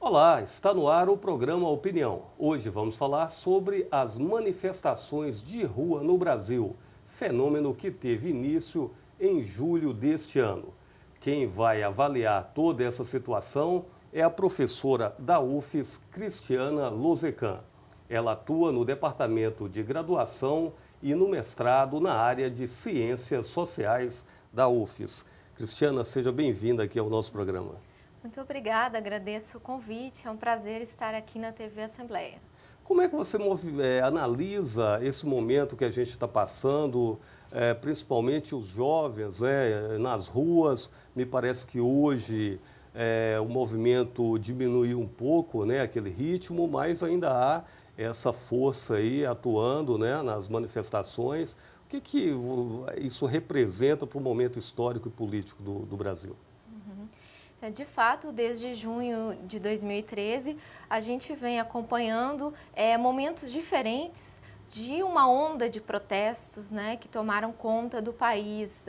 Olá, está no ar o programa Opinião. Hoje vamos falar sobre as manifestações de rua no Brasil, fenômeno que teve início em julho deste ano. Quem vai avaliar toda essa situação é a professora da UFES, Cristiana Lozecan. Ela atua no Departamento de Graduação e no mestrado na área de Ciências Sociais da UFES. Cristiana, seja bem-vinda aqui ao nosso programa. Muito obrigada, agradeço o convite, é um prazer estar aqui na TV Assembleia. Como é que você analisa esse momento que a gente está passando, principalmente os jovens nas ruas? Me parece que hoje o movimento diminuiu um pouco, aquele ritmo, mas ainda há essa força aí atuando, nas manifestações. O que isso representa para o momento histórico e político do Brasil? De fato, desde junho de 2013, a gente vem acompanhando momentos diferentes de uma onda de protestos, que tomaram conta do país,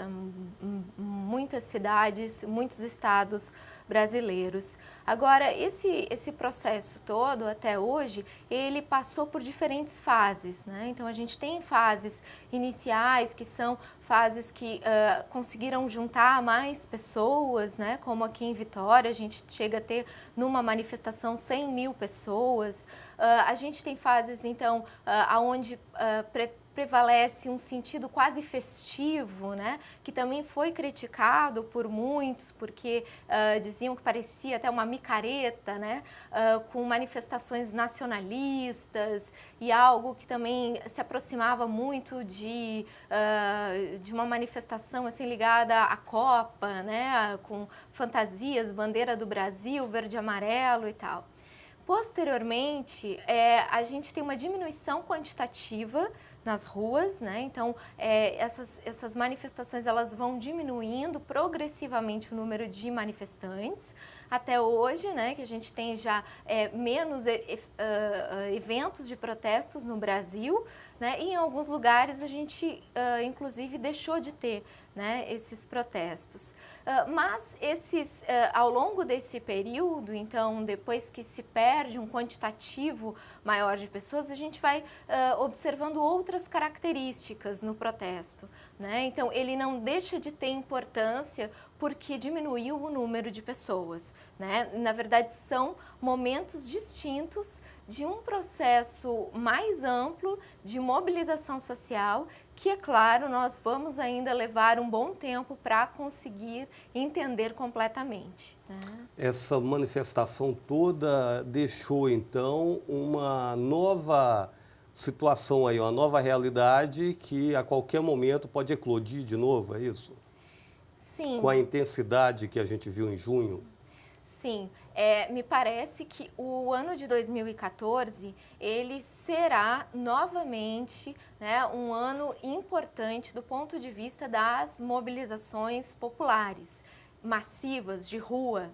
muitas cidades, muitos estados brasileiros. Agora, esse processo todo, até hoje, ele passou por diferentes fases, Então, a gente tem fases iniciais, que são fases que conseguiram juntar mais pessoas, Como aqui em Vitória, a gente chega a ter numa manifestação 100 mil pessoas. A gente tem fases, então, onde prevalece um sentido quase festivo, que também foi criticado por muitos, porque diziam que parecia até uma micareta, com manifestações nacionalistas e algo que também se aproximava muito de uma manifestação assim ligada à Copa, com fantasias, bandeira do Brasil, verde e amarelo e tal. Posteriormente, a gente tem uma diminuição quantitativa nas ruas, Então, essas manifestações elas vão diminuindo progressivamente o número de manifestantes, até hoje, que a gente tem já menos eventos de protestos no Brasil, E em alguns lugares a gente, inclusive, deixou de ter esses protestos. Mas ao longo desse período, então, depois que se perde um quantitativo maior de pessoas, a gente vai observando outras características no protesto, Então, ele não deixa de ter importância porque diminuiu o número de pessoas, Na verdade, são momentos distintos de um processo mais amplo de mobilização social que, é claro, nós vamos ainda levar um bom tempo para conseguir entender completamente. Essa manifestação toda deixou, então, uma nova situação aí, uma nova realidade que a qualquer momento pode eclodir de novo, é isso? Sim. Com a intensidade que a gente viu em junho? Sim, me parece que o ano de 2014, ele será novamente um ano importante do ponto de vista das mobilizações populares, massivas, de rua,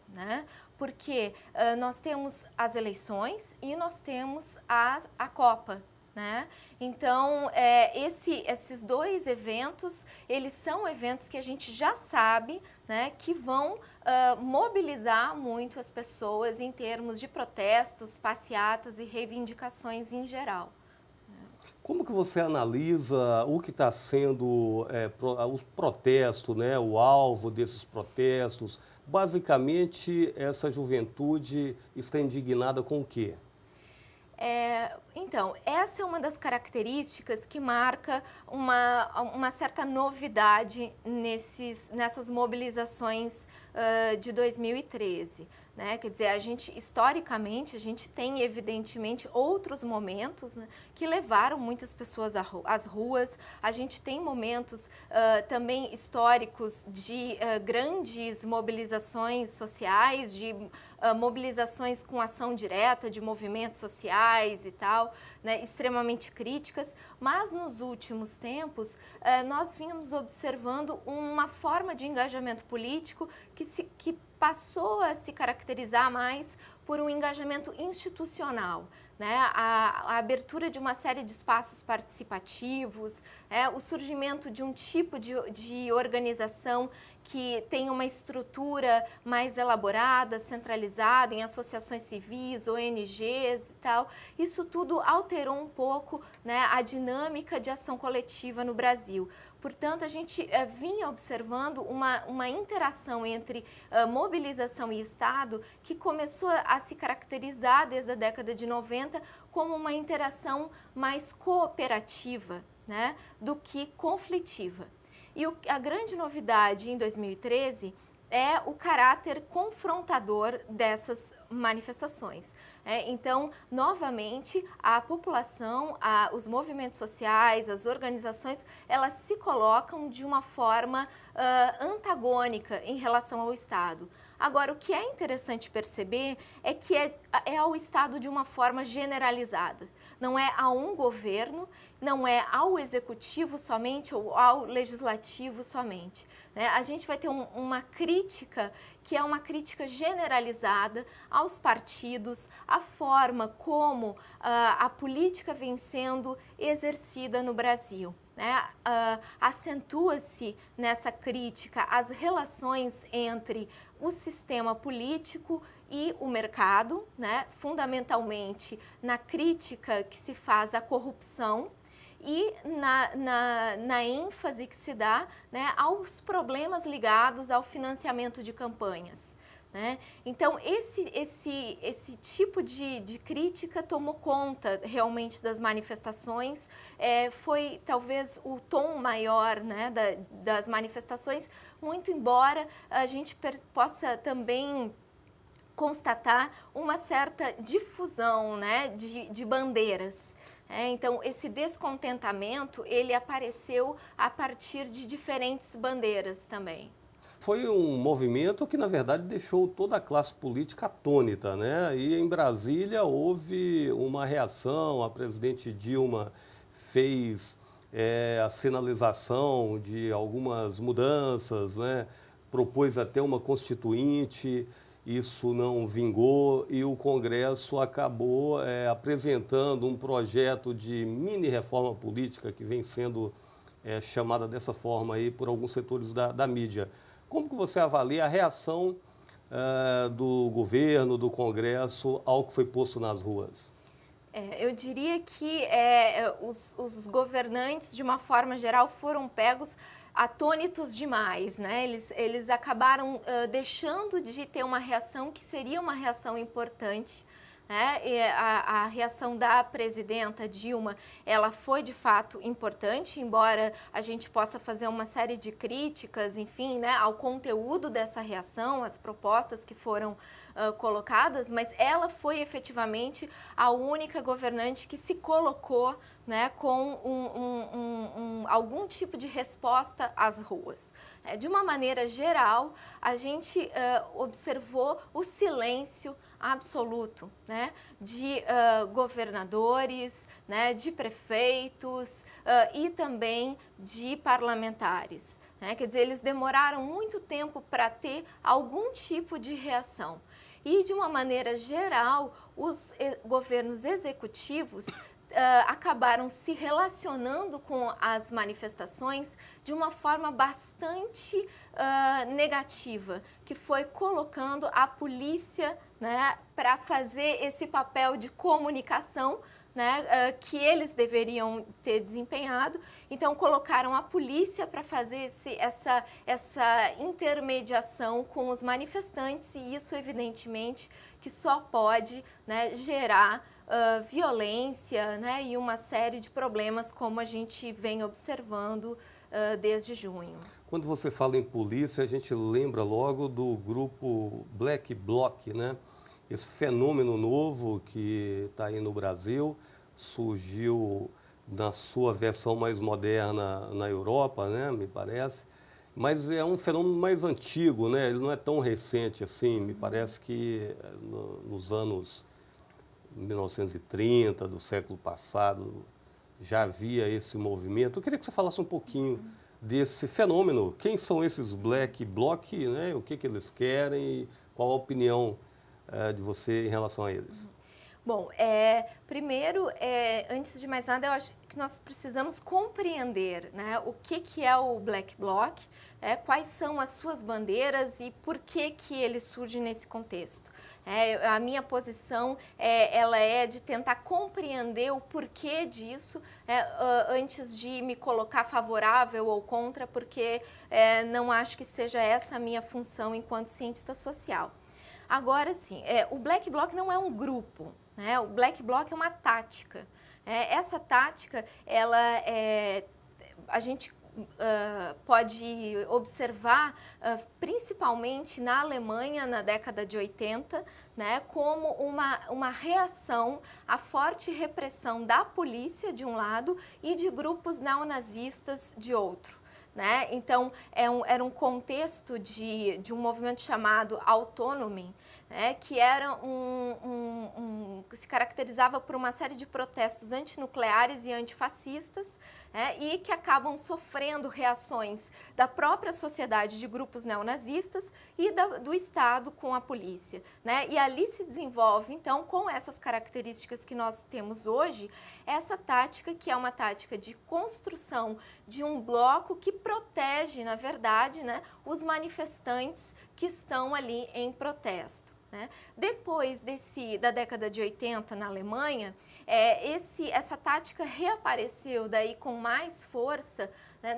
Porque nós temos as eleições e nós temos a Copa, Então, esses dois eventos, eles são eventos que a gente já sabe, que vão mobilizar muito as pessoas em termos de protestos, passeatas e reivindicações em geral. Como que você analisa o que está sendo os protestos, o alvo desses protestos? Basicamente, essa juventude está indignada com o quê? Então, essa é uma das características que marca uma certa novidade nessas mobilizações de 2013. Quer dizer, historicamente, a gente tem evidentemente outros momentos que levaram muitas pessoas às ruas. A gente tem momentos também históricos de grandes mobilizações sociais, de mobilizações com ação direta de movimentos sociais e tal, extremamente críticas, mas nos últimos tempos nós vínhamos observando uma forma de engajamento político que passou a se caracterizar mais por um engajamento institucional, a abertura de uma série de espaços participativos, o surgimento de um tipo de organização que tem uma estrutura mais elaborada, centralizada em associações civis, ONGs e tal. Isso tudo alterou um pouco, né, a dinâmica de ação coletiva no Brasil. Portanto, a gente vinha observando uma interação entre mobilização e Estado que começou a se caracterizar desde a década de 90 como uma interação mais cooperativa, né, do que conflitiva. E a grande novidade em 2013 é o caráter confrontador dessas manifestações. Então, novamente, a população, os movimentos sociais, as organizações, elas se colocam de uma forma antagônica em relação ao Estado. Agora, o que é interessante perceber é que é ao Estado de uma forma generalizada. Não é a um governo, não é ao executivo somente ou ao legislativo somente. Né? A gente vai ter uma crítica que é uma crítica generalizada aos partidos, à forma como a política vem sendo exercida no Brasil. Né? Acentua-se nessa crítica as relações entre o sistema político e o mercado, né? Fundamentalmente na crítica que se faz à corrupção e na ênfase que se dá, né, aos problemas ligados ao financiamento de campanhas. Né? Então, esse tipo de crítica tomou conta realmente das manifestações, foi talvez o tom maior, né, das manifestações, muito embora a gente possa também constatar uma certa difusão, né, de bandeiras. Então, esse descontentamento, ele apareceu a partir de diferentes bandeiras também. Foi um movimento que, na verdade, deixou toda a classe política atônita, né? E em Brasília houve uma reação, a presidente Dilma fez a sinalização de algumas mudanças, né? Propôs até uma constituinte, isso não vingou e o Congresso acabou apresentando um projeto de mini-reforma política que vem sendo chamada dessa forma aí por alguns setores da mídia. Como que você avalia a reação do governo, do Congresso, ao que foi posto nas ruas? Eu diria que os governantes, de uma forma geral, foram pegos atônitos demais, né? Eles acabaram deixando de ter uma reação que seria uma reação importante. E a reação da presidenta Dilma, ela foi de fato importante, embora a gente possa fazer uma série de críticas, enfim, né, ao conteúdo dessa reação, às propostas que foram colocadas, mas ela foi efetivamente a única governante que se colocou, né, com algum tipo de resposta às ruas. De uma maneira geral, a gente observou o silêncio absoluto, né, de governadores, né, de prefeitos e também de parlamentares. Né? Quer dizer, eles demoraram muito tempo para ter algum tipo de reação. E, de uma maneira geral, os governos executivos acabaram se relacionando com as manifestações de uma forma bastante negativa, que foi colocando a polícia, né, para fazer esse papel de comunicação, né, que eles deveriam ter desempenhado. Então, colocaram a polícia para fazer essa intermediação com os manifestantes, e isso, evidentemente, que só pode, né, gerar violência, né, e uma série de problemas, como a gente vem observando desde junho. Quando você fala em polícia, a gente lembra logo do grupo Black Bloc, né? Esse fenômeno novo que está aí no Brasil, surgiu na sua versão mais moderna na Europa, né, me parece, mas é um fenômeno mais antigo, né? Ele não é tão recente assim, me parece que nos anos 1930, do século passado, já havia esse movimento. Eu queria que você falasse um pouquinho desse fenômeno. Quem são esses Black Bloc, né? O que eles querem e qual a opinião de você em relação a eles? Bom, primeiro, antes de mais nada, eu acho que nós precisamos compreender, né, o que é o Black Bloc, quais são as suas bandeiras e por que ele surge nesse contexto. A minha posição ela é de tentar compreender o porquê disso antes de me colocar favorável ou contra, porque não acho que seja essa a minha função enquanto cientista social. Agora sim, o Black Bloc não é um grupo, né? O Black Bloc é uma tática. Essa tática, a gente pode observar principalmente na Alemanha na década de 80, né, como uma reação à forte repressão da polícia de um lado e de grupos neonazistas de outro. Né? Então, era um contexto de um movimento chamado Autonomy, que era que se caracterizava por uma série de protestos antinucleares e antifascistas, e que acabam sofrendo reações da própria sociedade de grupos neonazistas e do Estado com a polícia. Né? E ali se desenvolve, então, com essas características que nós temos hoje, essa tática que é uma tática de construção de um bloco que protege, na verdade, né, os manifestantes que estão ali em protesto. Né? Depois da década de 80 na Alemanha, essa tática reapareceu daí com mais força, né,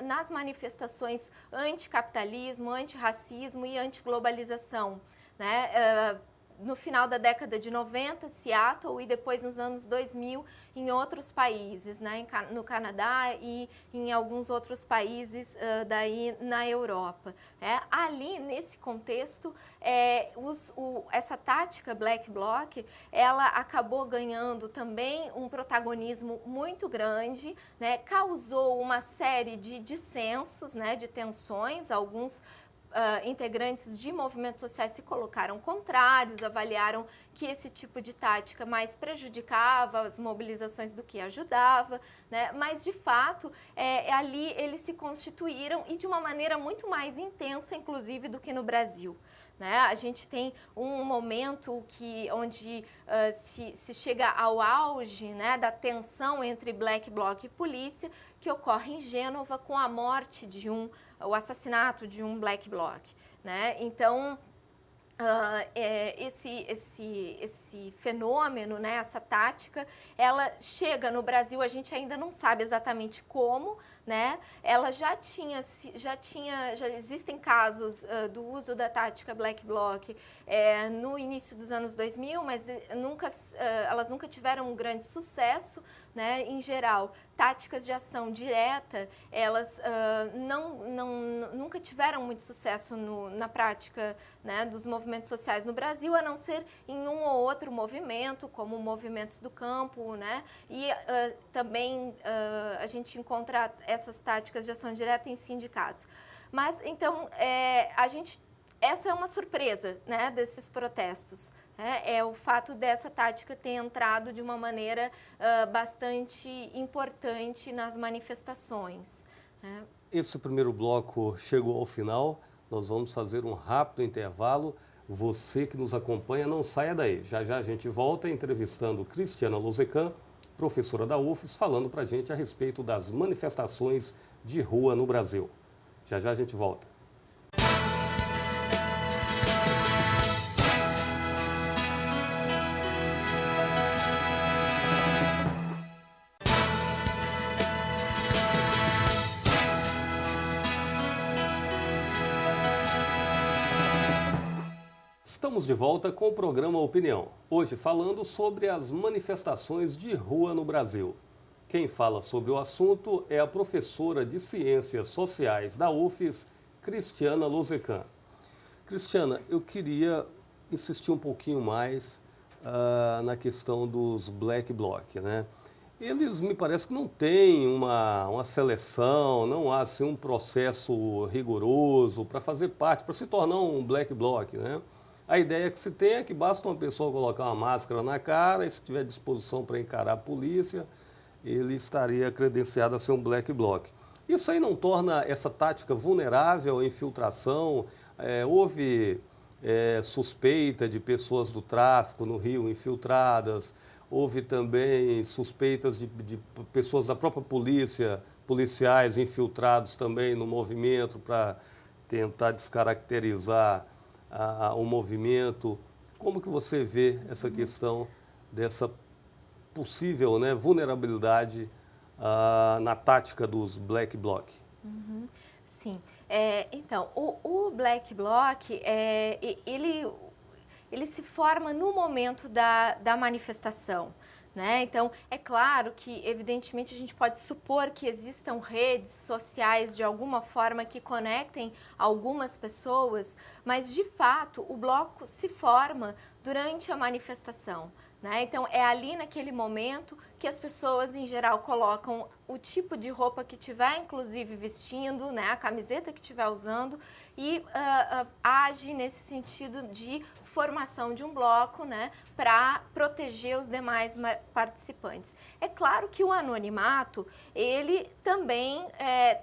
nas manifestações anticapitalismo, antirracismo e antiglobalização. Né? No final da década de 90, Seattle, e depois nos anos 2000 em outros países, né, no Canadá e em alguns outros países daí na Europa. Ali, nesse contexto, essa tática Black Bloc, ela acabou ganhando também um protagonismo muito grande, né, causou uma série de dissensos, né, de tensões, alguns integrantes de movimentos sociais se colocaram contrários, avaliaram que esse tipo de tática mais prejudicava as mobilizações do que ajudava, né? Mas, de fato, ali eles se constituíram e de uma maneira muito mais intensa, inclusive, do que no Brasil. Né? A gente tem um momento onde se chega ao auge, né, da tensão entre Black Bloc e polícia, que ocorre em Gênova com a morte o assassinato de um Black Bloc. Né? Então, esse fenômeno, né, essa tática, ela chega no Brasil, a gente ainda não sabe exatamente como, né? Ela já existem casos do uso da tática Black Bloc no início dos anos 2000, mas elas nunca tiveram um grande sucesso, né? Em geral, táticas de ação direta, elas nunca tiveram muito sucesso na prática, né, dos movimentos sociais no Brasil, a não ser em um ou outro movimento, como movimentos do campo, né? E também a gente encontra essas táticas de ação direta em sindicatos. Mas, então, essa é uma surpresa, né, desses protestos. É o fato dessa tática ter entrado de uma maneira bastante importante nas manifestações. Né? Esse primeiro bloco chegou ao final, nós vamos fazer um rápido intervalo. Você que nos acompanha, não saia daí. Já já a gente volta entrevistando Cristiana Lozecan, professora da UFES, falando para a gente a respeito das manifestações de rua no Brasil. Já já a gente volta. Estamos de volta com o programa Opinião, hoje falando sobre as manifestações de rua no Brasil. Quem fala sobre o assunto é a professora de Ciências Sociais da UFES, Cristiana Lozecan. Cristiana, eu queria insistir um pouquinho mais na questão dos Black Bloc, né? Eles, me parece que não têm uma seleção, não há assim, um processo rigoroso para fazer parte, para se tornar um Black Bloc, né? A ideia que se tem é que basta uma pessoa colocar uma máscara na cara e se tiver disposição para encarar a polícia, ele estaria credenciado a ser um Black Bloc. Isso aí não torna essa tática vulnerável à infiltração? Houve suspeita de pessoas do tráfico no Rio infiltradas, houve também suspeitas de pessoas da própria polícia, policiais infiltrados também no movimento para tentar descaracterizar o movimento. Como que você vê essa questão dessa possível, né, vulnerabilidade na tática dos Black Bloc? Sim. Então, o Black Bloc, ele se forma no momento da manifestação, né? Então, é claro que, evidentemente, a gente pode supor que existam redes sociais de alguma forma que conectem algumas pessoas, mas, de fato, o bloco se forma durante a manifestação, né? Então, é ali naquele momento que as pessoas, em geral, colocam o tipo de roupa que tiver, inclusive, vestindo, né? A camiseta que estiver usando e age nesse sentido de formação de um bloco, né? Para proteger os demais participantes. É claro que o anonimato, ele também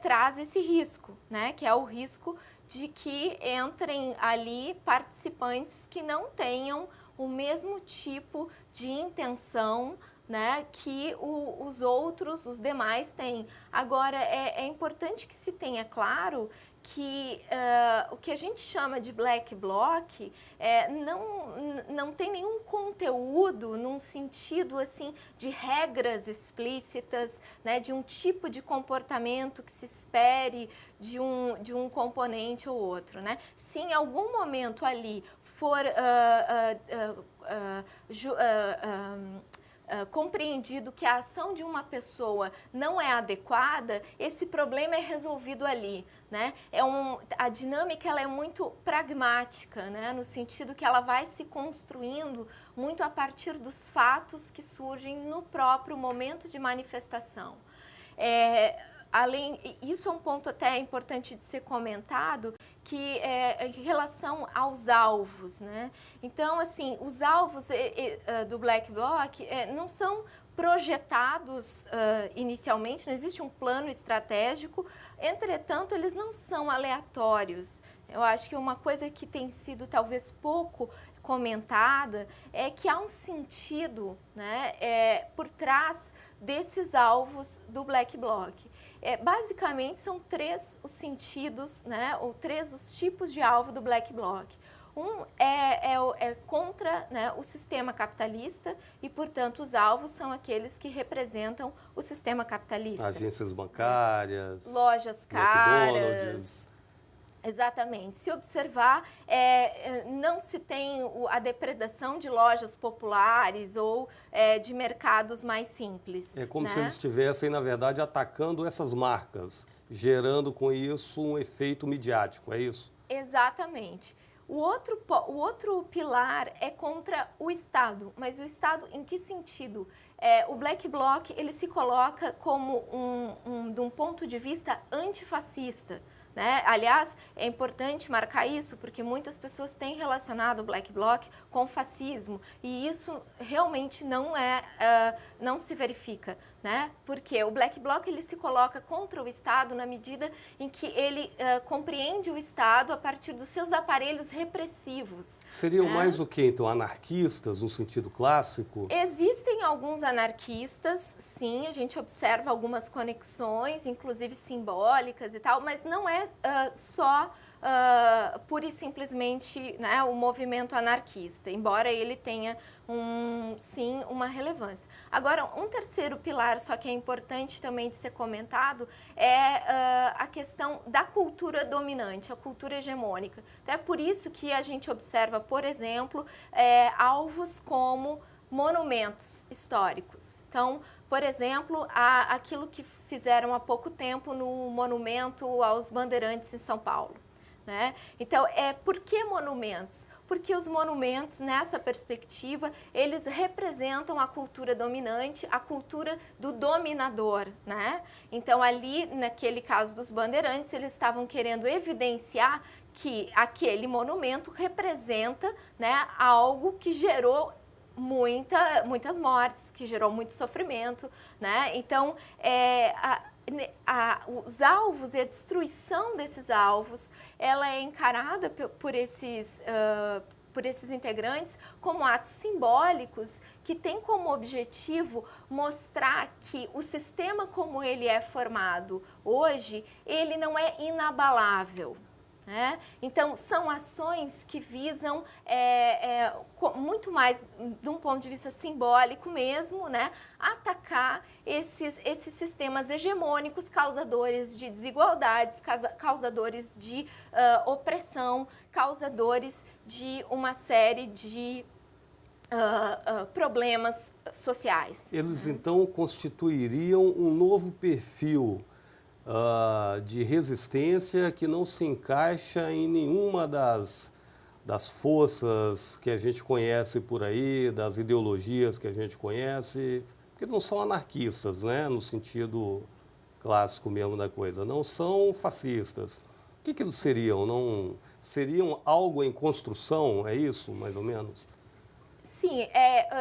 traz esse risco, né? Que é o risco de que entrem ali participantes que não tenham o mesmo tipo de intenção, né, que os demais têm. Agora, é importante que se tenha claro que o que a gente chama de Black Bloc não tem nenhum conteúdo num sentido assim de regras explícitas, né, de um tipo de comportamento que se espere de um componente ou outro, né? Se em algum momento ali for compreendido que a ação de uma pessoa não é adequada, esse problema é resolvido ali, né? A dinâmica ela é muito pragmática, né? No sentido que ela vai se construindo muito a partir dos fatos que surgem no próprio momento de manifestação. Isso é um ponto até importante de ser comentado, que em relação aos alvos, né? Então, assim, os alvos do Black Bloc não são projetados inicialmente, não existe um plano estratégico, entretanto, eles não são aleatórios. Eu acho que uma coisa que tem sido talvez pouco comentada é que há um sentido, né, por trás desses alvos do Black Bloc. Basicamente, são três os sentidos, né, ou três os tipos de alvo do Black Bloc. Um é contra, né, o sistema capitalista e, portanto, os alvos são aqueles que representam o sistema capitalista. Agências bancárias, lojas caras. Exatamente. Se observar, não se tem a depredação de lojas populares ou de mercados mais simples. É como né? se eles estivessem, na verdade, atacando essas marcas, gerando com isso um efeito midiático, é isso? Exatamente. O outro pilar é contra o Estado, mas o Estado em que sentido? O Black Bloc ele se coloca como de um ponto de vista antifascista. Né? Aliás, é importante marcar isso porque muitas pessoas têm relacionado o Black Bloc com o fascismo e isso realmente não se verifica, né? Porque o Black Bloc ele se coloca contra o Estado na medida em que ele compreende o Estado a partir dos seus aparelhos repressivos. Seriam mais o que, então, anarquistas no sentido clássico? Existem alguns anarquistas, sim, a gente observa algumas conexões, inclusive simbólicas e tal, mas não é só pura e simplesmente, né, o movimento anarquista, embora ele tenha sim uma relevância. Agora, um terceiro pilar, só que é importante também de ser comentado, é a questão da cultura dominante, a cultura hegemônica. Então, é por isso que a gente observa, por exemplo, alvos como monumentos históricos. Então, por exemplo, aquilo que fizeram há pouco tempo no monumento aos Bandeirantes em São Paulo. Né? Então, por que monumentos? Porque os monumentos, nessa perspectiva, eles representam a cultura dominante, a cultura do dominador, né? Então, ali, naquele caso dos Bandeirantes, eles estavam querendo evidenciar que aquele monumento representa, né, algo que gerou muitas mortes, que gerou muito sofrimento, né? Então, os alvos e a destruição desses alvos, ela é encarada por esses integrantes como atos simbólicos que têm como objetivo mostrar que o sistema como ele é formado hoje, ele não é inabalável. Né? Então, são ações que visam muito mais, de um ponto de vista simbólico mesmo, né? Atacar esses sistemas hegemônicos causadores de desigualdades, causadores de opressão, causadores de uma série de problemas sociais. Eles, então, constituiriam um novo perfil de resistência que não se encaixa em nenhuma das forças que a gente conhece por aí, das ideologias que a gente conhece, porque não são anarquistas, né, no sentido clássico mesmo da coisa, não são fascistas. O que eles seriam? Não seriam algo em construção, é isso, mais ou menos? Sim,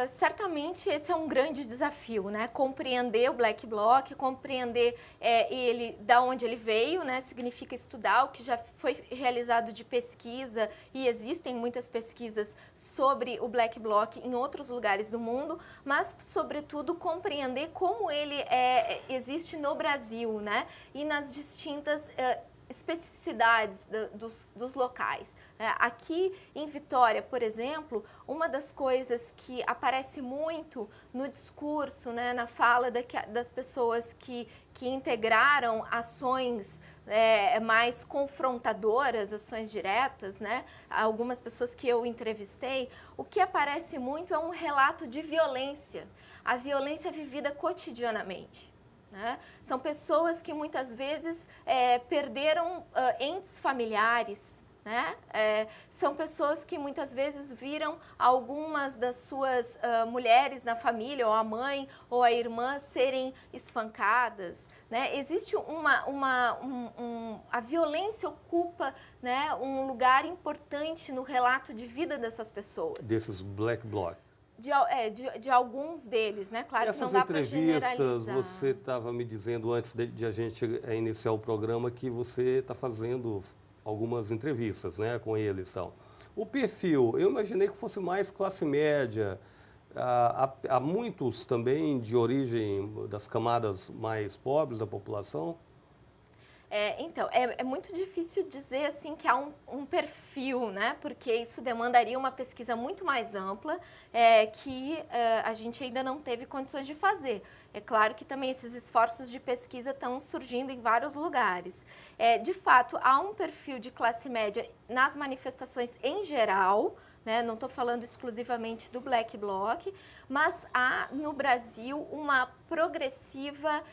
certamente esse é um grande desafio, né? Compreender o Black Bloc, compreender ele, da onde ele veio, né? Significa estudar o que já foi realizado de pesquisa, e existem muitas pesquisas sobre o Black Bloc em outros lugares do mundo, mas, sobretudo, compreender como ele existe no Brasil, né? E nas distintas especificidades dos locais. Aqui em Vitória, por exemplo, uma das coisas que aparece muito no discurso, né, na fala das pessoas que integraram ações mais confrontadoras, ações diretas, né, algumas pessoas que eu entrevistei, o que aparece muito é um relato de violência, a violência vivida cotidianamente. Né? São pessoas que muitas vezes perderam entes familiares, né? São pessoas que muitas vezes viram algumas das suas mulheres na família, ou a mãe ou a irmã, serem espancadas. Né? Existe a violência ocupa, né, um lugar importante no relato de vida dessas pessoas. Desses Black Bloc. De alguns deles, né? Claro que não dá para generalizar. Essas entrevistas, você estava me dizendo antes de a gente iniciar o programa que você está fazendo algumas entrevistas, né, com eles e tal. O perfil, eu imaginei que fosse mais classe média. Há muitos também de origem das camadas mais pobres da população. Então, é muito difícil dizer assim que há um perfil, né? Porque isso demandaria uma pesquisa muito mais ampla, que a gente ainda não teve condições de fazer. É claro que também esses esforços de pesquisa estão surgindo em vários lugares. De fato, há um perfil de classe média nas manifestações em geral, né? Não estou falando exclusivamente do Black Bloc, mas há no Brasil uma progressiva,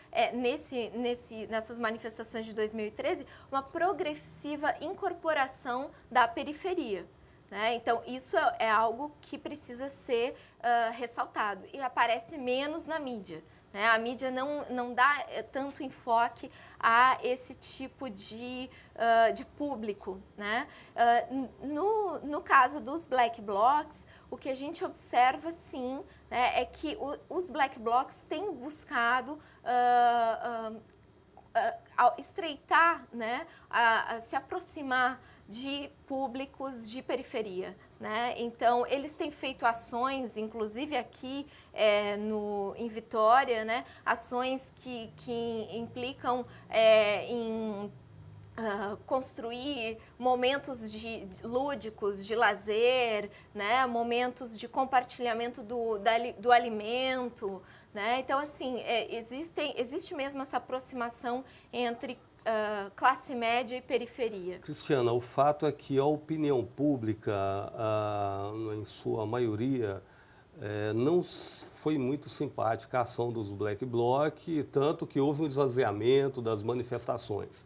nessas manifestações de 2013, uma progressiva incorporação da periferia. Né? Então, isso é algo que precisa ser ressaltado e aparece menos na mídia. Né? A mídia não dá tanto enfoque a esse tipo de público. Né? No caso dos Black Blocs, o que a gente observa, sim, né, é que os Black Blocs têm buscado estreitar, né, se aproximar de públicos de periferia. Né? Então, eles têm feito ações, inclusive aqui em Vitória, né? Ações que implicam em construir momentos lúdicos, de lazer, né? Momentos de compartilhamento do alimento. Né? Então, assim, existe mesmo essa aproximação entre classe média e periferia. Cristiana, o fato é que a opinião pública, em sua maioria, não foi muito simpática à ação dos Black Bloc, tanto que houve um esvaziamento das manifestações.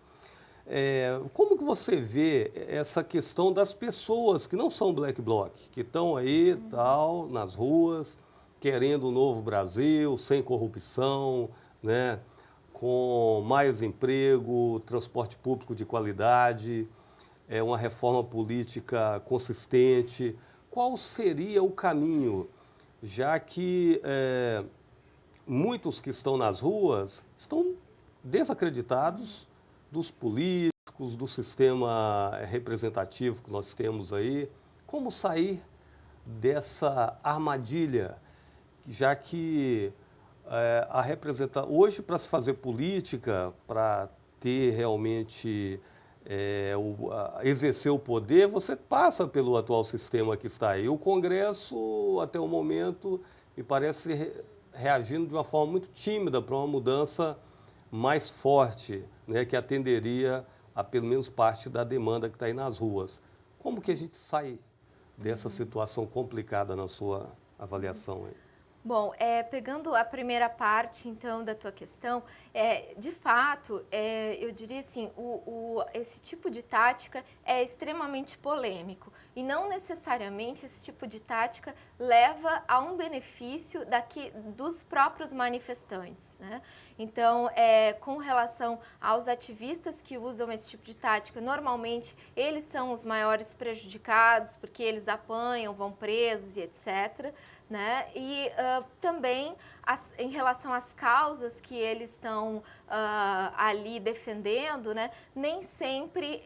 Como que você vê essa questão das pessoas que não são Black Bloc, que estão aí, tal, nas ruas, querendo um novo Brasil, sem corrupção, né? Com mais emprego, transporte público de qualidade, uma reforma política consistente. Qual seria o caminho, já que muitos que estão nas ruas estão desacreditados dos políticos, do sistema representativo que nós temos aí. Como sair dessa armadilha, já que hoje, para se fazer política, para ter realmente exercer o poder, você passa pelo atual sistema que está aí. O Congresso, até o momento, me parece reagindo de uma forma muito tímida para uma mudança mais forte, né, que atenderia a pelo menos parte da demanda que está aí nas ruas. Como que a gente sai dessa situação complicada na sua avaliação aí? Bom, pegando a primeira parte, então, da tua questão, de fato, eu diria assim, esse tipo de tática é extremamente polêmico e não necessariamente esse tipo de tática leva a um benefício dos próprios manifestantes, né? Então, com relação aos ativistas que usam esse tipo de tática, normalmente eles são os maiores prejudicados porque eles apanham, vão presos e etc., né? E também em relação às causas que eles estão ali defendendo, né? Nem sempre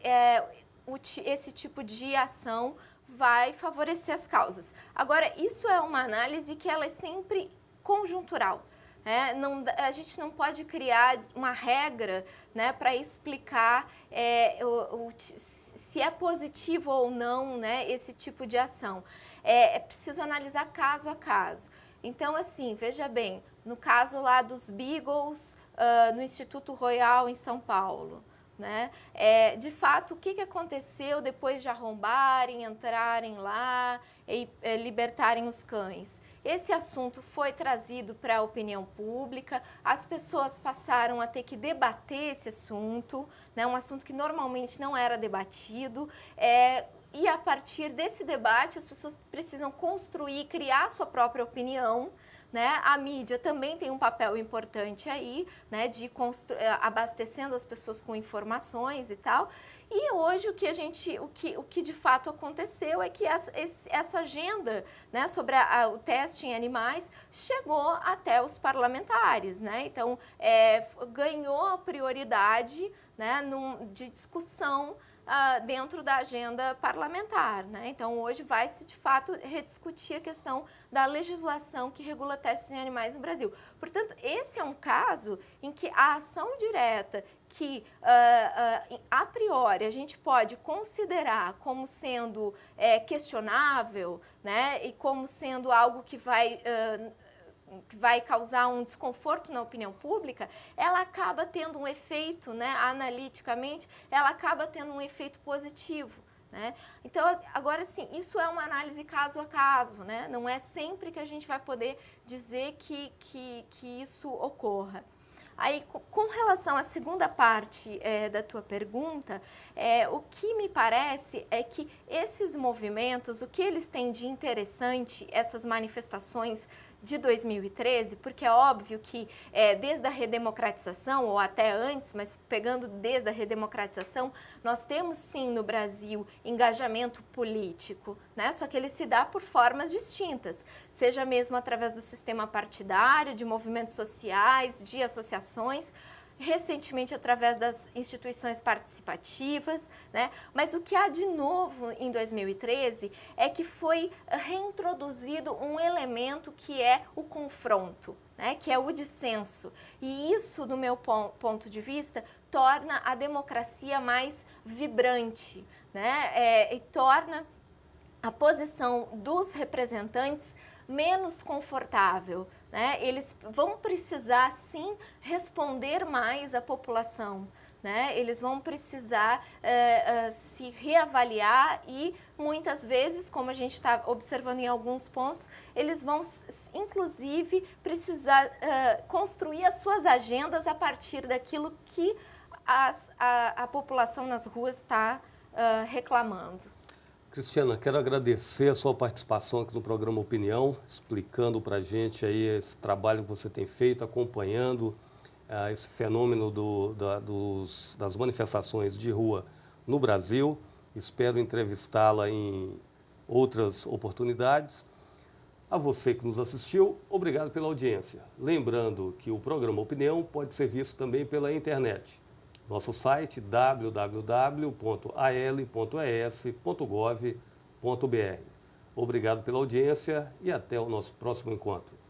esse tipo de ação vai favorecer as causas. Agora, isso é uma análise que ela é sempre conjuntural. A gente não pode criar uma regra, né, para explicar se é positivo ou não, né, esse tipo de ação. É preciso analisar caso a caso. Então, assim, veja bem, no caso lá dos Beagles, no Instituto Royal em São Paulo, né? De fato, o que aconteceu depois de arrombarem, entrarem lá e libertarem os cães? Esse assunto foi trazido para a opinião pública, as pessoas passaram a ter que debater esse assunto, né? Um assunto que normalmente não era debatido, e a partir desse debate as pessoas precisam construir, criar sua própria opinião, né? A mídia também tem um papel importante aí, né, de abastecendo as pessoas com informações e tal. E hoje o que de fato aconteceu é que essa agenda, né, sobre o teste em animais chegou até os parlamentares, né? Então ganhou prioridade, né, de discussão dentro da agenda parlamentar, né? Então, hoje vai-se, de fato, rediscutir a questão da legislação que regula testes em animais no Brasil. Portanto, esse é um caso em que a ação direta que, a priori, a gente pode considerar como sendo questionável, né? E como sendo algo que vai causar um desconforto na opinião pública, ela acaba tendo um efeito, né, analiticamente, ela acaba tendo um efeito positivo, né? Então, agora sim, isso é uma análise caso a caso, né? Não é sempre que a gente vai poder dizer que isso ocorra. Aí, com relação à segunda parte da tua pergunta, o que me parece é que esses movimentos, o que eles têm de interessante, essas manifestações de 2013, porque é óbvio que desde a redemocratização, ou até antes, mas pegando desde a redemocratização, nós temos sim no Brasil engajamento político, né? Só que ele se dá por formas distintas, seja mesmo através do sistema partidário, de movimentos sociais, de associações, recentemente através das instituições participativas, né? Mas o que há de novo em 2013 é que foi reintroduzido um elemento que é o confronto, né? Que é o dissenso. E isso, do meu ponto de vista, torna a democracia mais vibrante, né? E torna a posição dos representantes menos confortável, né? Eles vão precisar, sim, responder mais à população, né? Eles vão precisar se reavaliar e, muitas vezes, como a gente está observando em alguns pontos, eles vão, inclusive, precisar construir as suas agendas a partir daquilo que a população nas ruas está reclamando. Cristiana, quero agradecer a sua participação aqui no programa Opinião, explicando para a gente aí esse trabalho que você tem feito, acompanhando esse fenômeno das manifestações de rua no Brasil. Espero entrevistá-la em outras oportunidades. A você que nos assistiu, obrigado pela audiência. Lembrando que o programa Opinião pode ser visto também pela internet. Nosso site www.al.es.gov.br. Obrigado pela audiência e até o nosso próximo encontro.